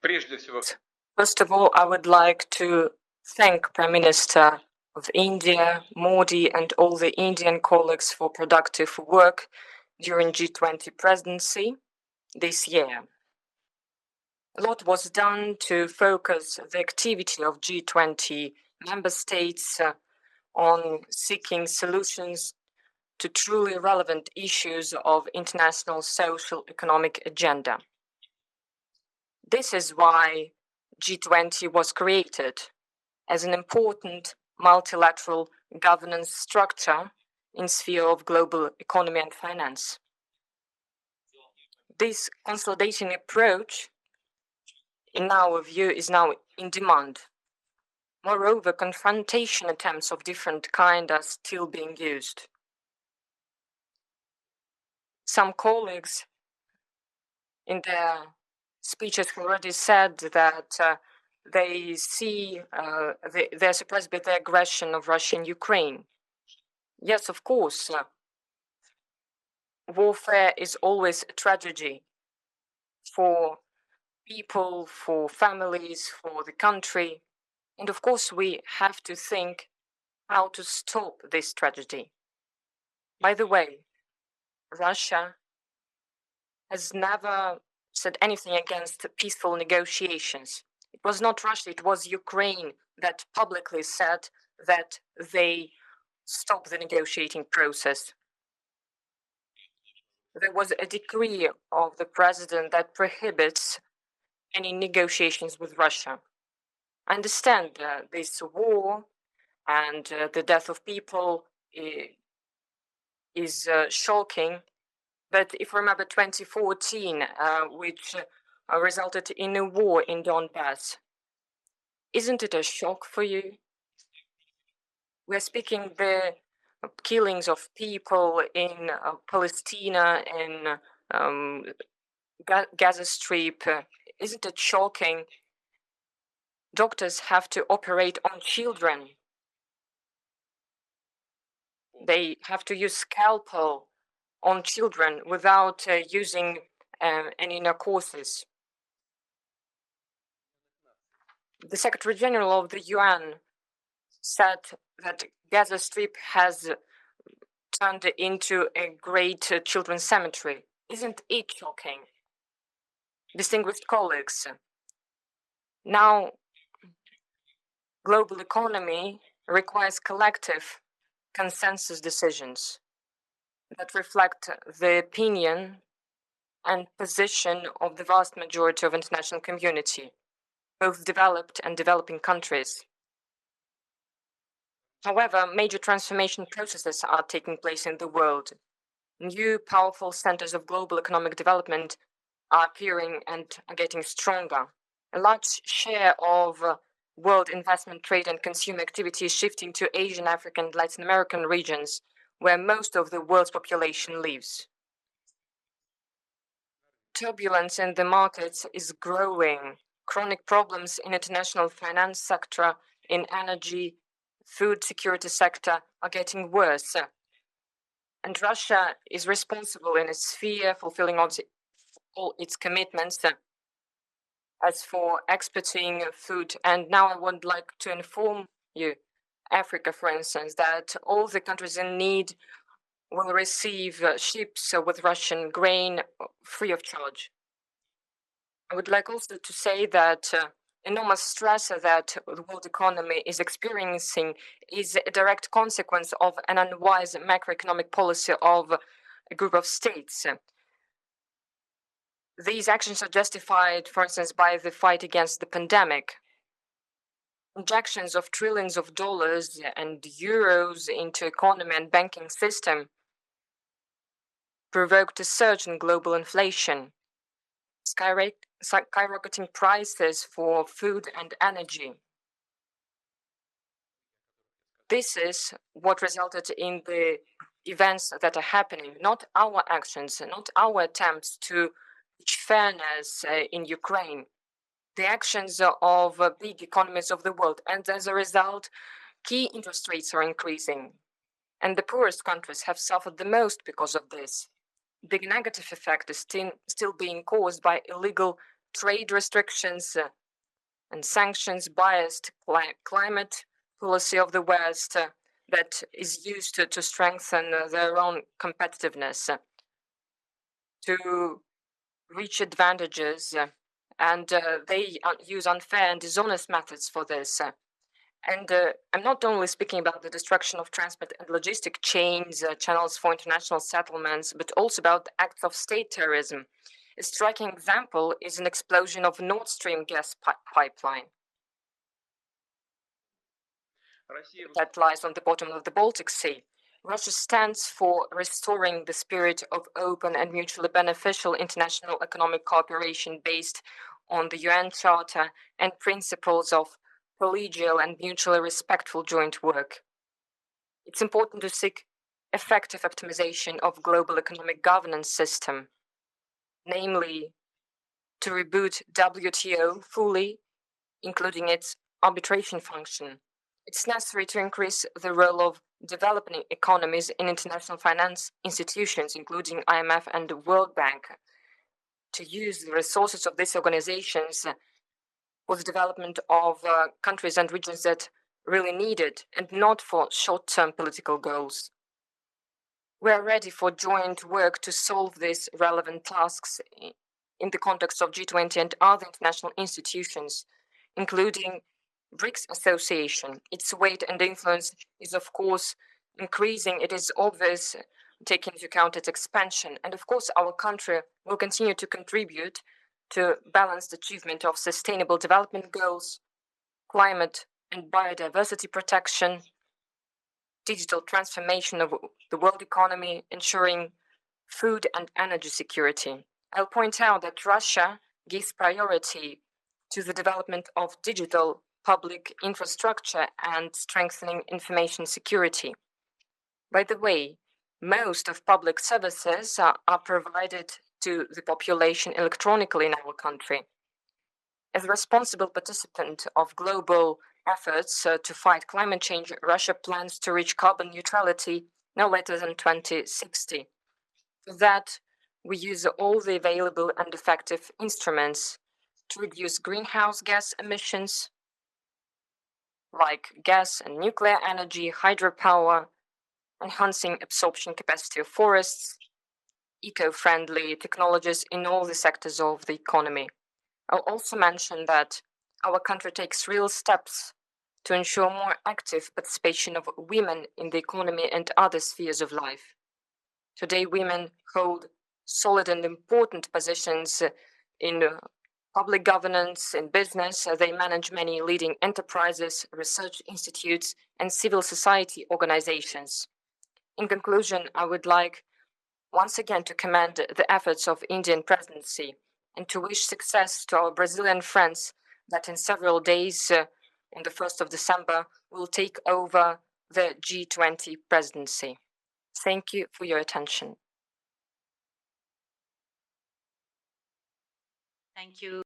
Прежде всего, First of all, I would like to thank Prime Minister of India, Modi, and all the Indian colleagues for productive work during G20 presidency this year. A lot was done to focus the activity of G20 member states on seeking solutions to truly relevant issues of international social economic agenda. This is why G20 was created as an important multilateral governance structure in sphere of global economy and finance. This consolidating approach, in our view, is now in demand. Moreover, confrontation attempts of different kind are still being used. Some colleagues in their speeches already said that they see, they're surprised by the aggression of Russia in Ukraine. Yes, of course, warfare is always a tragedy for people, for families, for the country. And of course, we have to think how to stop this tragedy. By the way, Russia has never said anything against peaceful negotiations. It was not Russia, it was Ukraine that publicly said that they stop the negotiating process. There was a decree of the president that prohibits any negotiations with Russia. I understand this war and the death of people is shocking, but if you remember 2014, which resulted in a war in Donbass, isn't it a shock for you? We're speaking the killings of people in Palestine and Gaza Strip. Isn't it shocking? Doctors have to operate on children. They have to use scalpel on children without using any narcosis. The Secretary General of the UN said that Gaza Strip has turned into a great children's cemetery. Isn't it shocking? Distinguished colleagues, now global economy requires collective consensus decisions that reflect the opinion and position of the vast majority of international community, both developed and developing countries. However, major transformation processes are taking place in the world. New powerful centers of global economic development are appearing and are getting stronger. A large share of world investment, trade, and consumer activity is shifting to Asian, African, and Latin American regions, where most of the world's population lives. Turbulence in the markets is growing. Chronic problems in international finance sector, in energy, food security sector are getting worse. And Russia is responsible in its sphere, fulfilling all its commitments as for exporting food. And now I would like to inform you, Africa, for instance, that all the countries in need will receive ships with Russian grain free of charge. I would like also to say that enormous stress that the world economy is experiencing is a direct consequence of an unwise macroeconomic policy of a group of states. These actions are justified, for instance, by the fight against the pandemic. Injections of trillions of dollars and euros into economy and banking system provoked a surge in global inflation, skyrocketing prices for food and energy. This is what resulted in the events that are happening, not our actions, not our attempts to reach fairness in Ukraine, the actions of big economies of the world. And as a result, key interest rates are increasing. And the poorest countries have suffered the most because of this. The negative effect is still being caused by illegal trade restrictions and sanctions biased climate policy of the West that is used to strengthen their own competitiveness, to reach advantages, and they use unfair and dishonest methods for this. And I'm not only speaking about the destruction of transport and logistic chains, channels for international settlements, but also about acts of state terrorism. A striking example is an explosion of Nord Stream gas pipeline that lies on the bottom of the Baltic Sea. Russia stands for restoring the spirit of open and mutually beneficial international economic cooperation based on the UN Charter and principles of collegial and mutually respectful joint work. It's important to seek effective optimization of global economic governance system, namely to reboot WTO fully, including its arbitration function. It's necessary to increase the role of developing economies in international finance institutions, including IMF and the World Bank, to use the resources of these organizations for the development of countries and regions that really need it, and not for short-term political goals. We are ready for joint work to solve these relevant tasks in the context of G20 and other international institutions, including BRICS Association. Its weight and influence is, of course, increasing. It is obvious, taking into account its expansion. And of course, our country will continue to contribute to balanced achievement of sustainable development goals, climate and biodiversity protection, digital transformation of the world economy, ensuring food and energy security. I'll point out that Russia gives priority to the development of digital public infrastructure and strengthening information security. By the way, most of public services are provided to the population electronically in our country. As a responsible participant of global efforts to fight climate change, Russia plans to reach carbon neutrality no later than 2060. For that, we use all the available and effective instruments to reduce greenhouse gas emissions, like gas and nuclear energy, hydropower, enhancing absorption capacity of forests, eco-friendly technologies in all the sectors of the economy. I'll also mention that our country takes real steps to ensure more active participation of women in the economy and other spheres of life. Today, women hold solid and important positions in public governance, in business. They manage many leading enterprises, research institutes, and civil society organizations. In conclusion, I would like once again to commend the efforts of Indian presidency and to wish success to our Brazilian friends that in several days, on the 1st of December, will take over the G20 presidency. Thank you for your attention. Thank you.